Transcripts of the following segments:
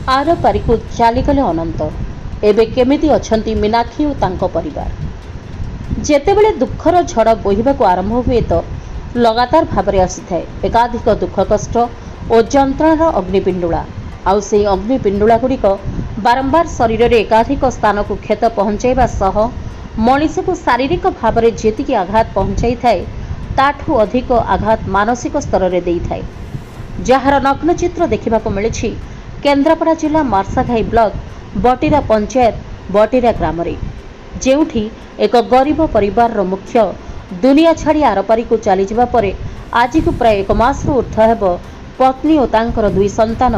Are पारिकु चलीगले अनंत एबे केमिति अछंती मीनाक्षी और तांको परिवार। जेतेबेले दुखर झड़ बोहिबाकु आरंभ हुए तो लगातार भाव आसी थाए एकाधिक दुख कष्ट और जंत्रणार अग्निपिंडुला आउ से अग्निपिंडुला गुड़िक बारंबार शरीर में एकाधिक स्थान को क्षत पहुंचाइबा सह मनीष को शारीरिक भाव में जेतिकी आघात पहुंचाई थाए ताठू अधिक आघात मानसिक स्तर में देई थाए। जार नग्न चित्र देखा मिली केन्द्रापड़ा जिला मार्साघाई ब्लॉक बटीरा पंचायत बटीरा ग्राम जेउठी एक गरीब परिवार मुख्य दुनिया छाड़ी आरपारी को चली जावा परे आज को प्राय एक मास ऊर्ध्व हेब पत्नी और तांकर दुई संतान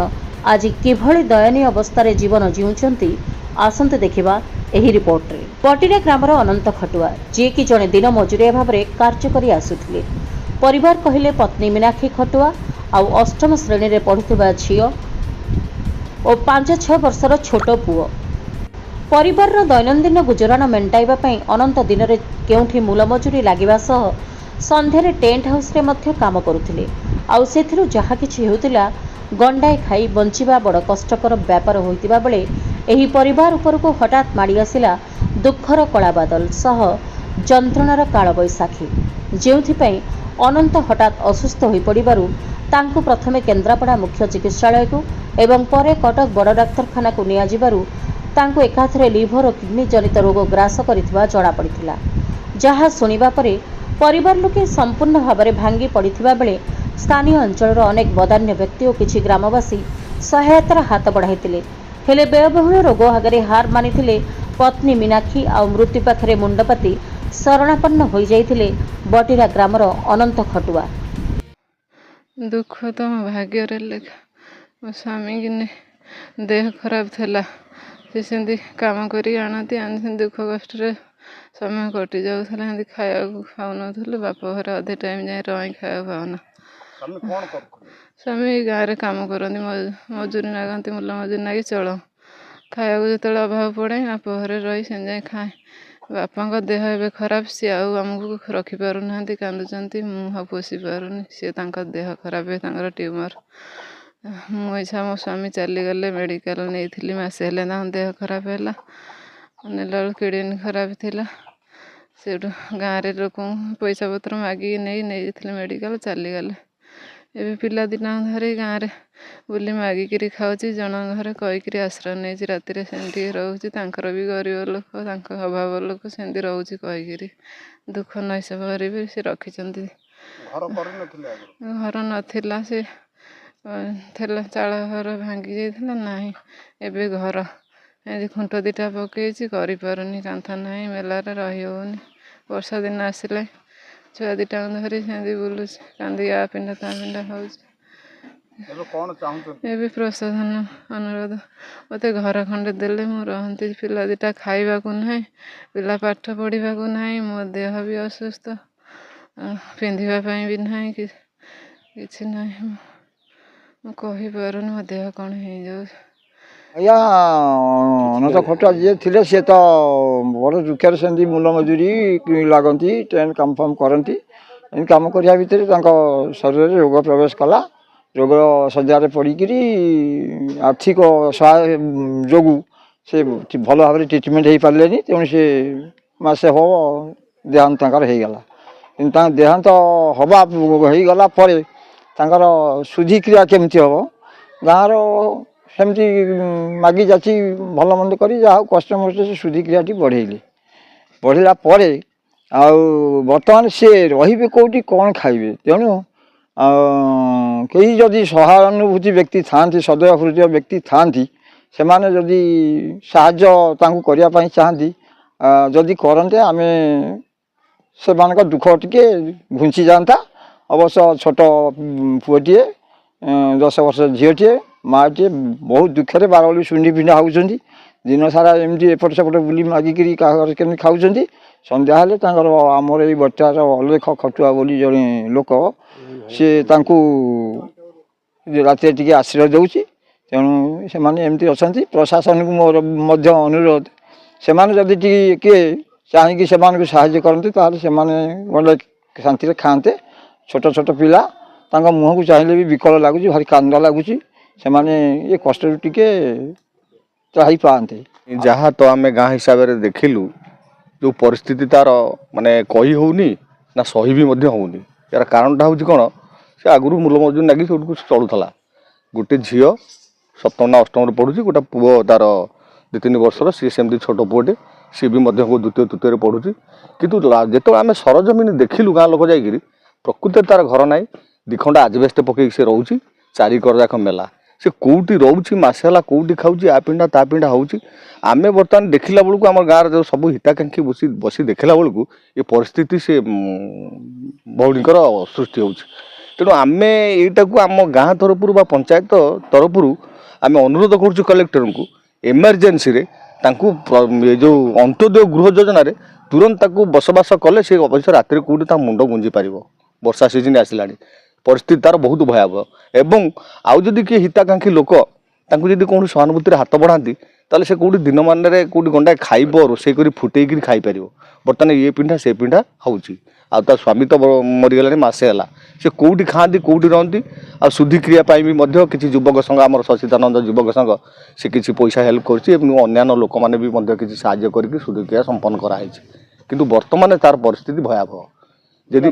आज किभली दयनीय अवस्था जीवन जीउछंती आसंते देखिबा एही रिपोर्ट रे। बटीरा ग्रामर अनंत खटुआ जे कि जने दिन मजुरिया भाव में कार्य करी आसुथिले। परिवार कहिले पत्नी मीनाक्षी खटुआ आउ अष्टम श्रेणी रे पढ़ुथिबा झियो और 5-6 वर्षर छोट पुओ। परिवार दैनंदिन गुजराण मेंटाइबा पई अनंत दिन रे केउठी मूल मजूरी लागिबा सह संध्यारे टेंट हाउस रे मध्य काम करुथिले आउ सेथिरु जहा किछि हेउतिला गंडाए खाई बंचिबा बड़ कष्टकर व्यापार होइतिबा बेले एही परिवार उपरको हठात माड़ी आसिला दुखर कला बादल सह जंत्रणार काल बैसाखी जेउथिपई अनंत हठात असुस्थ होई पड़िबारु तांकु प्रथमे केन्द्रापड़ा मुख्य चिकित्सालय को एवं परे कटक बड़ डाक्तरखाना को निया जिबारु तांकु एकाथरे लिभर और किडनी जनित रोग ग्रास करिथिबा जणा पड़िथिला। जहा सुनिबा परे परिवार लोके संपूर्ण भाव में भांगी पड़िथिबा बेले स्थानीय अंचल अनेक बदान्य व्यक्ति और किछि ग्रामवासी सहायतार हाथ बढ़ाइथिले हेले व्ययबहुल रोग आगे हार मानिथिले पत्नी मीनाक्षी आ मृत्यु पाखरे मुंडपाती शरणापन्न हो जाइथिले बटीरा ग्रामर अनंत खटुआ। दुख तो मो भाग्य लेखा मो स्वामी की देह खराब थिला से सेंदी काम करी आनती आनी दुख कष्ट समय कटि जाऊला एमती खाया खाऊन बाप घर अधे टाइम जाए रही खाया खाऊना। स्वामी गाँव में काम करती मजूरी नागती मूल मजूरी नागी चल खाया जो अभाव पड़े बाप घर रही से जाए खाए बापा देह ए खराब सी आमको रखिपार ना कांदुंट मुह पोषी पारुनी सी देह खराब है ट्यूमर मो इच्छा मो स्वामी चलीगले मेडिकल नहीं मसे हेले देह खराब है नेला किडनी खराब थिला से गाँव में लोक पैसा पत्र मागिक नहीं मेडिकल चलीगले एवं पिला दिन धरी गाँव में बुली मागिकी खाऊँ जन घर कहीकि आश्रय नहीं राति से रोचे भी गरीब लोक अभाव लोक से रोचे कहीकि दुख नईस कर से रखिंट घर नाला से चाल घर भांगी जाइए ना एबे घर एमती खुंट दीटा पकई करें कांथ ना मेलार रही होनी वर्षा दिन आसिले छुआ दीटा धरी से बुलूँ कांदी आ पिंडा ता पिंडा खाऊे प्रशासन अनुरोध मत घर खंडे देले मु रहती पिला दीटा खाइबा को ना पिला पाठ पढ़ा को ना मो देह भी असुस्थ पिंधापी भी ना कि ना कहीपर मो देह कौन हो आज्ञा अनंत खटुआ जी थे सी तो बड़ दुखे से मूल मजूरी लगती ट्रेन काम फाम करती कम करने भितर शरीर में रोग प्रवेश कला रोग सज्जार पड़िकी आर्थिक सहाय जो से भल भाव में ट्रिटमेंट हो पारे तेणु से मसे हो देहांत होगला देहांत हवा होगला शुद्धि क्रिया केमती हम गाँव सेमती मागी जाची भल मंद कर कष्ट मष्ट से शुद्धि क्रिया बढ़ेला बर्तमान सी रे कौटी कौन खाइबे तेणु कई जदि सहानुभूति व्यक्ति था सदय हृदय व्यक्ति था से माने जदि साहाय्य करने चाहती जदि करते आम से दुख टिके घुंची जाता अवश्य छोट पुओटे 10 वर्ष झीटे माटे बहुत दुखे बारबली शुंडी पिंडा होती दिन सारा एमती एपट सेपट बुली मागिकी क्या खाऊँ सन्ध्या हेले आमर ये बटार अलेख खटुआ बोली जड़े लोक सी रात टे आश्रय दूसरी तेणु से अच्छा प्रशासन को मोर अनुरोध से जदि किए चाहिए साहाय्य करते गले शांति खाते छोट छोट पिला मुँह को चाहिए भी विकल लगुच भारी कांद लगुच ସେମାନେ ଏ କଷ୍ଟରୁ ଟିକେ ତ୍ରାହି ପାଆନ୍ତେ। ଯାହା ତ ଆମେ ଗାଁ ହିସାବରେ ଦେଖିଲୁ ଯେଉଁ ପରିସ୍ଥିତି ତାର ମାନେ କହି ହେଉନି ନା ସହି ବି ମଧ୍ୟ ହେଉନି। ଏହାର କାରଣଟା ହେଉଛି କ'ଣ, ସେ ଆଗରୁ ମୂଲ ମଜୁରୀ ଲାଗି ସେଠୁ ଚଳୁଥିଲା। ଗୋଟେ ଝିଅ ସପ୍ତମ ନା ଅଷ୍ଟମରେ ପଢ଼ୁଛି, ଗୋଟେ ପୁଅ ତାର 2-3 ବର୍ଷର, ସିଏ ସେମିତି ଛୋଟ ପୁଅଟେ, ସିଏ ବି ମଧ୍ୟ ଦ୍ୱିତୀୟ ତୃତୀୟରେ ପଢ଼ୁଛି। କିନ୍ତୁ ଯେତେବେଳେ ଆମେ ସରଜମିନି ଦେଖିଲୁ ଗାଁ ଲୋକ ଯାଇକିରି, ପ୍ରକୃତରେ ତାର ଘର ନାହିଁ, 2 ଖଣ୍ଡ ଆଜବେଷ୍ଟ ପକେଇକି ସେ ରହୁଛି, 4 କର ଯାକ ମେଲା। ସେ କେଉଁଠି ରହୁଛି, ମାସେ ହେଲା କେଉଁଠି ଖାଉଛି, ଆ ପିଣ୍ଡା ତା ପିଣ୍ଡା ହେଉଛି। ଆମେ ବର୍ତ୍ତମାନ ଦେଖିଲା ବେଳକୁ ଆମ ଗାଁର ଯେଉଁ ସବୁ ହିତାକାଂକ୍ଷୀ ବସି ଦେଖିଲା ବେଳକୁ ଏ ପରିସ୍ଥିତି ସେ ଭଉଣୀଙ୍କର ସୃଷ୍ଟି ହେଉଛି। ତେଣୁ ଆମେ ଏଇଟାକୁ ଆମ ଗାଁ ତରଫରୁ ବା ପଞ୍ଚାୟତ ତରଫରୁ ଆମେ ଅନୁରୋଧ କରୁଛୁ କଲେକ୍ଟରଙ୍କୁ, ଏମର୍ଜେନ୍ସିରେ ତାଙ୍କୁ ଏ ଯେଉଁ ଅନ୍ତ୍ୟୋଦୟ ଗୃହ ଯୋଜନାରେ ତୁରନ୍ତ ତାକୁ ବସବାସ କଲେ ସେ ଅବଶ୍ୟ ରାତିରେ କେଉଁଠି ତା ମୁଣ୍ଡ ଗୁଞ୍ଜି ପାରିବ। ବର୍ଷା ସିଜିନ୍ ଆସିଲାଣି, ପରିସ୍ଥିତି ତାର ବହୁତ ଭୟାବହ। ଏବଂ ଆଉ ଯଦି କିଏ ହିତାକାଂକ୍ଷୀ ଲୋକ ତାଙ୍କୁ ଯଦି କୌଣସି ସହାନୁଭୂତିରେ ହାତ ବଢ଼ାନ୍ତି, ତାହେଲେ ସେ କେଉଁଠି ଦିନମାନରେ କେଉଁଠି ଗଣ୍ଡାଏ ଖାଇବ, ରୋଷେଇ କରି ଫୁଟେଇକିରି ଖାଇପାରିବ। ବର୍ତ୍ତମାନ ଇଏ ପିନ୍ଧା ସେ ପିନ୍ଧା ହେଉଛି। ଆଉ ତା ସ୍ୱାମୀ ତ ମରିଗଲାଣି, ମାସେ ହେଲା। ସେ କେଉଁଠି ଖାଆନ୍ତି, କେଉଁଠି ରହନ୍ତି। ଆଉ ଶୁଦ୍ଧିକ୍ରିୟା ପାଇଁ ବି ମଧ୍ୟ କିଛି ଯୁବକ ସଂଘ, ଆମର ସଚିଦାନନ୍ଦ ଯୁବକ ସଂଘ, ସେ କିଛି ପଇସା ହେଲ୍ପ କରୁଛି ଏବଂ ଅନ୍ୟାନ୍ୟ ଲୋକମାନେ ବି ମଧ୍ୟ କିଛି ସାହାଯ୍ୟ କରିକି ଶୁଦ୍ଧିକ୍ରିୟା ସମ୍ପନ୍ନ କରାହେଇଛି। କିନ୍ତୁ ବର୍ତ୍ତମାନ ତାର ପରିସ୍ଥିତି ଭୟାବହ। ଯଦି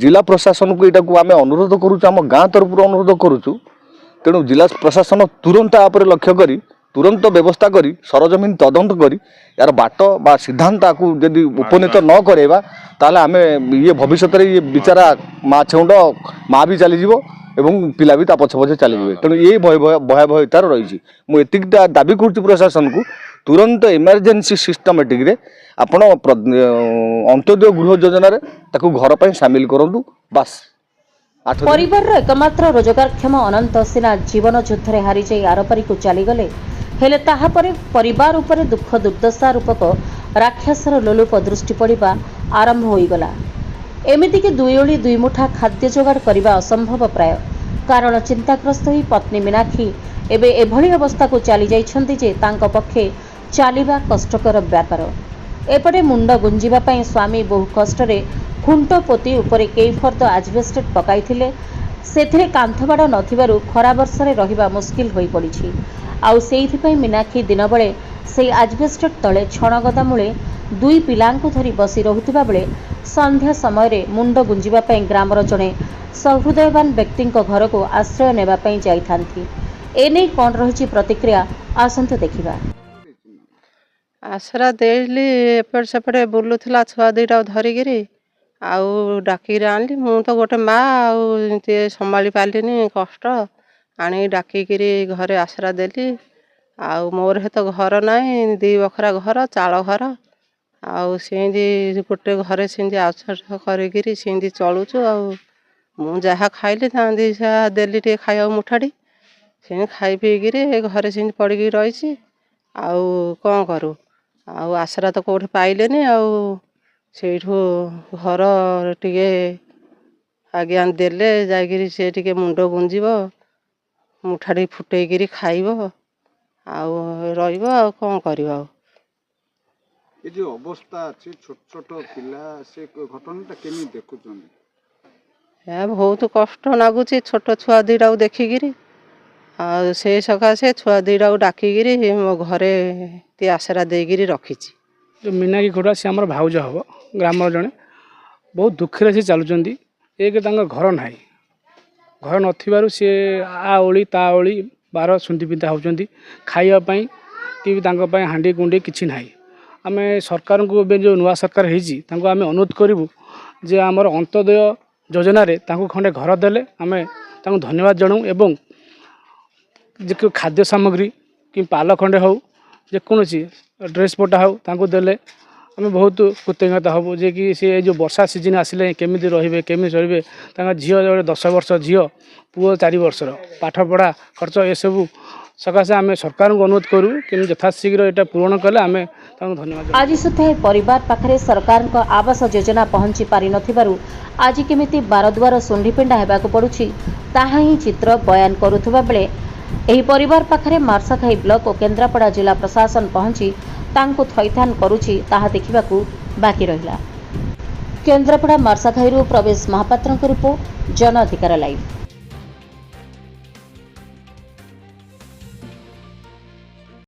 ଜିଲ୍ଲା ପ୍ରଶାସନକୁ ଏଇଟାକୁ ଆମେ ଅନୁରୋଧ କରୁଛୁ, ଆମ ଗାଁ ତରଫରୁ ଅନୁରୋଧ କରୁଛୁ। ତେଣୁ ଜିଲ୍ଲା ପ୍ରଶାସନ ତୁରନ୍ତ ତା ଉପରେ ଲକ୍ଷ୍ୟ କରି ତୁରନ୍ତ ବ୍ୟବସ୍ଥା କରି ସରଜମିନ ତଦନ୍ତ କରି यार बाट बा सिद्धांत यदि उपनीत न करेगा ताले आमे ये भविष्य ये बिचारा माँ छेउंड माँ भी चलीज एवं पिला भी पछे पछे चलीजे तेणु ये भयावहतार रही मुझे दाबी कर प्रशासन को तुरंत इमरजेंसी सिस्टमेटिक रे आपण अंत्योदय गृह योजना घर पर सामिल करूँ बास। परिवार एकमात्र रोजगारक्षम अनंत सिना जीवन युद्ध में हारी जाई आरपारी को चलीगले हेले ताहा परे परिवार उपरे दुख दुर्दशा रूपक राक्षसर लोलुप दृष्टि पड़ा आरंभ होईगला। एमिति कि दुई ओली दुई मुठा खाद्य जोगाड़ करने असंभव प्राय कारण चिंताग्रस्त होई पत्नी मीनाक्षी एबे एभली अवस्था को चली जाइछन्ति जे तांको पक्षे चलिबा कष्टकर व्यापार। एपटे मुंड गुंजिबा पई स्वामी बहु कष्टरे खुंट पोती उपरे केई फर्द आजबेस्टेड पकाइथिले सेथिरे कांथबाड़ नथिबारु खरा वर्षरे रहिबा मुस्किल होई पड़िछि। आउ सेइथिपई मीनाक्षी दिन बेले से आजबेस्टेड तले छणगदा मूले दुई पिलांकु धरी बसी रहुथिबा बेले संध्या समय मुंड गुंजिबा पई ग्रामर जणे सहृदयवान व्यक्तिंक घर को आश्रय नेबा पई जाइथांथि। एने कोन रहिछि प्रतिक्रिया आसंतु देखिबा। आसरा देली एपट सेपटे बुलुथला छुआ दुईटा धरिकी आउ डाकी आनली मु तो गोटे माँ आउ संभाली पारिनी कष्ट आनी डाकिकी घरे आसरा देली। आउ मोर हे तो घर नाई दी बखरा घर चाल घर आउ सेंदी गोटे घरे सेंदी आउट करी सेंदी चलुचु। आउ मु जहाँ खाइली तांदी देली टे खाइबा मुठाड़ी से खाई पीकि घरे सेंदी पड़ी रही। आउ कौन करूँ आउ आसरा तो कौटे पाइलेनी आउ सेठू घर टिके आज्ञा देले जाइकिरी से टिके मुंड गुंजिब मुठाड़ी फुटेकिरी खाइब आउ रहिब आउ कौन करिब। आउ ये जो अवस्था अच्छी छोट छोट पिला से घटना केमी देखुछन या बहुत कष्ट लागुची छोट छुआ दीटा देखिकी आ से सकाशे छुआ दीटा डाकिकी मो घरे ती आसरा देकिरी रखीची। जो मीनाक्षी खोटा सी आम भाउज हम ग्राम जड़े बहुत दुखे से चलुँच एक घर ना घर नथिबारु सी आ ओली ता ओली बार सुंदी पिता होती खाइबापी कि हांडी कुंडी किसी ना। आम सरकार को जो नुआ सरकार होती आम अनुरोध करूँ जे आमर अंत्योदय योजना खंडे घर देले आम धन्यवाद जनाऊँ एवं जो खाद्य सामग्री कि पाल खंडे हो जेकोसी ड्रेस पटा हो देले आम बहुत कृतज्ञता हबू जे कि सी जो वर्षा सीजन आसिले केमी रे केमी चलते झील 10 वर्ष झील पुओ 4 वर्षर पाठपढ़ा खर्च ये सब सकाशे आम सरकार को अनुरोध करूँ कि यथाशीघ्र यहाँ पूरण कले आम धन्यवाद। आज सुधा परिवार पाखरे सरकार आवास योजना पहुंची पारि नथिबारु आज केमिति बारदुआर सुंढीपिंडा हेबाकु पड़ुछि ताहा ही चित्र बयान करुथुबा बेले एही परिवार पाखरे मार्साखाई ब्लॉक और केन्द्रापड़ा जिला प्रशासन पहुंची तांको थैथान करुछि ताहा देखिबाकु बाकी रहिला। केन्द्रापड़ा मार्साखाईरु प्रवेश महापात्रଙ୍କ रिपोर्ट जन अधिकार लाइव।